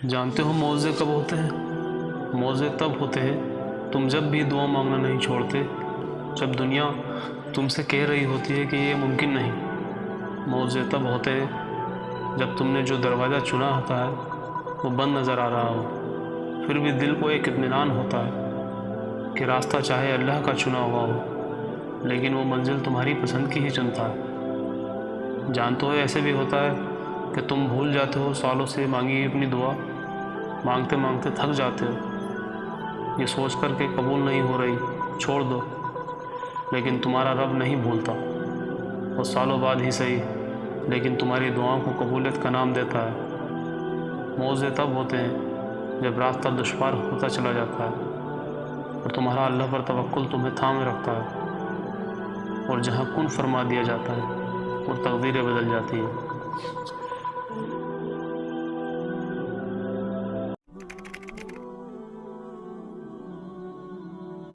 جانتے ہو معاوضے کب ہوتے ہیں؟ معاوضے تب ہوتے ہیں تم جب بھی دعا مانگنا نہیں چھوڑتے، جب دنیا تم سے کہہ رہی ہوتی ہے کہ یہ ممکن نہیں۔ معاوضے تب ہوتے ہیں جب تم نے جو دروازہ چنا ہوتا ہے وہ بند نظر آ رہا ہو، پھر بھی دل کو ایک اطمینان ہوتا ہے کہ راستہ چاہے اللہ کا چنا ہوا ہو لیکن وہ منزل تمہاری پسند کی ہی چنتا ہے۔ جانتے ہو ایسے بھی ہوتا ہے کہ تم بھول جاتے ہو سالوں سے مانگی اپنی دعا، مانگتے مانگتے تھک جاتے ہو، یہ سوچ کر کہ قبول نہیں ہو رہی چھوڑ دو، لیکن تمہارا رب نہیں بھولتا، وہ سالوں بعد ہی صحیح لیکن تمہاری دعاؤں کو قبولیت کا نام دیتا ہے۔ معاوضے تب ہوتے ہیں جب راستہ دشوار ہوتا چلا جاتا ہے اور تمہارا اللہ پر توکل تمہیں تھامے رکھتا ہے، اور جہاں کن فرما دیا جاتا ہے اور تقدیریں بدل جاتی ہیں۔